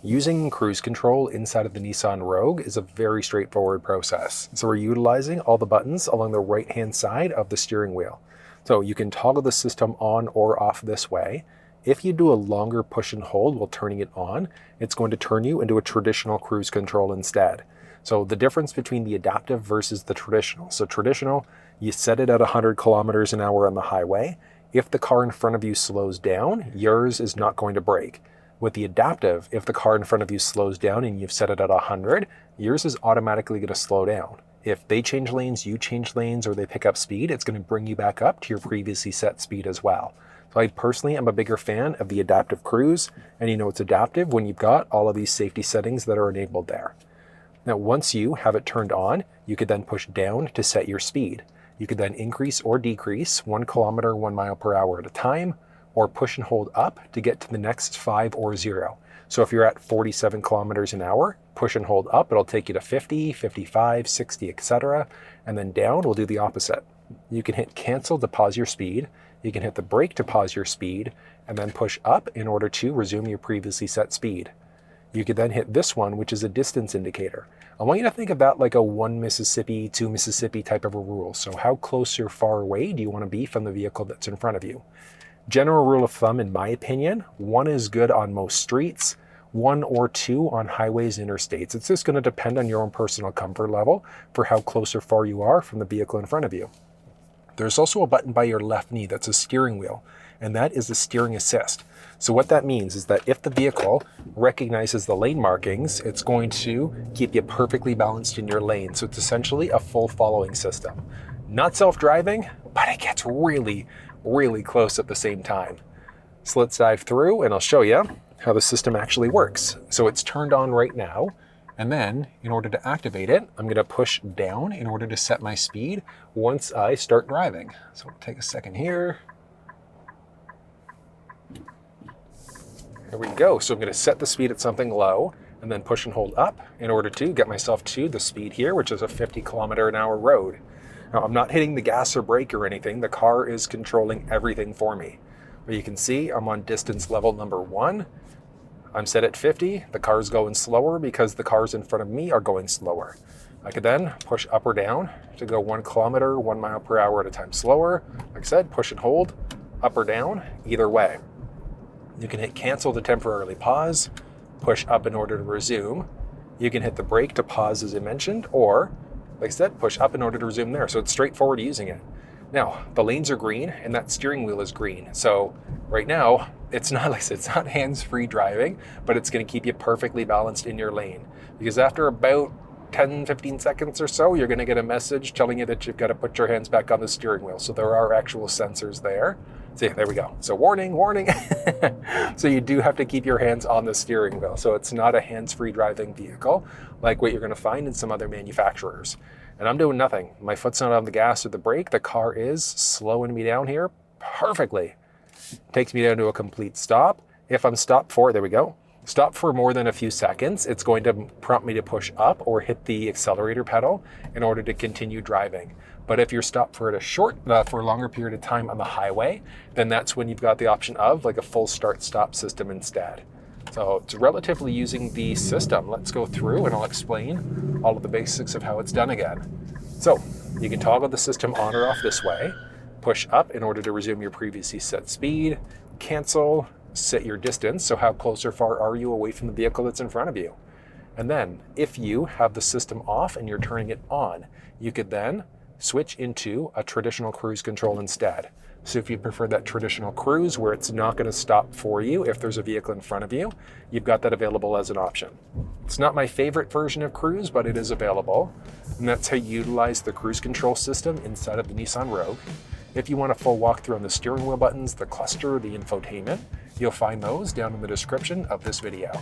Using cruise control inside of the Nissan Rogue is a very straightforward process. So we're utilizing all the buttons along the right-hand side of the steering wheel. So you can toggle the system on or off this way. If you do a longer push and hold while turning it on, it's going to turn you into a traditional cruise control instead. So the difference between the adaptive versus the traditional. So traditional, you set it at 100 kilometers an hour on the highway. If the car in front of you slows down, yours is not going to brake. With the adaptive, if the car in front of you slows down and you've set it at 100, yours is automatically going to slow down. If they change lanes, you change lanes, or they pick up speed, it's going to bring you back up to your previously set speed as well. So I personally am a bigger fan of the adaptive cruise, and you know it's adaptive when you've got all of these safety settings that are enabled there. Now, once you have it turned on, you could then push down to set your speed. You could then increase or decrease 1 kilometer, 1 mile per hour at a time, or push and hold up to get to the next 5 or 0. So if you're at 47 kilometers an hour, push and hold up, it'll take you to 50, 55, 60, etc. And then down, we'll do the opposite. You can hit cancel to pause your speed. You can hit the brake to pause your speed, and then push up in order to resume your previously set speed. You could then hit this one, which is a distance indicator. I want you to think of that like a 1 Mississippi, 2 Mississippi type of a rule. So how close or far away do you want to be from the vehicle that's in front of you? General rule of thumb, in my opinion, 1 is good on most streets, 1 or 2 on highways, interstates. It's just going to depend on your own personal comfort level for how close or far you are from the vehicle in front of you. There's also a button by your left knee that's a steering wheel, and that is the steering assist. So what that means is that if the vehicle recognizes the lane markings, it's going to keep you perfectly balanced in your lane. So it's essentially a full following system. Not self-driving, but it gets really close at the same time. So let's dive through and I'll show you how the system actually works. So it's turned on right now. And then in order to activate it, I'm going to push down in order to set my speed once I start driving. So we'll take a second here. There we go. So I'm going to set the speed at something low and then push and hold up in order to get myself to the speed here, which is a 50 kilometer an hour road. Now, I'm not hitting the gas or brake or anything. The car is controlling everything for me. But you can see I'm on distance level number 1. I'm set at 50. The car's going slower because the cars in front of me are going slower. I could then push up or down to go 1 kilometer, 1 mile per hour at a time slower. Like I said, push and hold, up or down, either way. You can hit cancel to temporarily pause, push up in order to resume. You can hit the brake to pause, as I mentioned, or like I said, push up in order to resume there. So it's straightforward using it. Now, the lanes are green and that steering wheel is green. So right now, it's not like I said, it's not hands-free driving, but it's going to keep you perfectly balanced in your lane. Because after about 10, 15 seconds or so, you're going to get a message telling you that you've got to put your hands back on the steering wheel. So there are actual sensors there. See, there we go. So warning, warning. So you do have to keep your hands on the steering wheel. So it's not a hands-free driving vehicle like what you're going to find in some other manufacturers. And I'm doing nothing. My foot's not on the gas or the brake. The car is slowing me down here perfectly. Takes me down to a complete stop. If I'm stopped for, there we go. Stop for more than a few seconds, it's going to prompt me to push up or hit the accelerator pedal in order to continue driving. But if you're stopped for a longer period of time on the highway, then that's when you've got the option of like a full start-stop system instead. So it's relatively using the system. Let's go through and I'll explain all of the basics of how it's done again. So you can toggle the system on or off this way, push up in order to resume your previously set speed, cancel, set your distance, so how close or far are you away from the vehicle that's in front of you. And then if you have the system off and you're turning it on, you could then switch into a traditional cruise control instead. So if you prefer that traditional cruise where it's not going to stop for you if there's a vehicle in front of you, you've got that available as an option. It's not my favorite version of cruise, but it is available. And that's how you utilize the cruise control system inside of the Nissan Rogue. If you want a full walkthrough on the steering wheel buttons, the cluster, the infotainment, you'll find those down in the description of this video.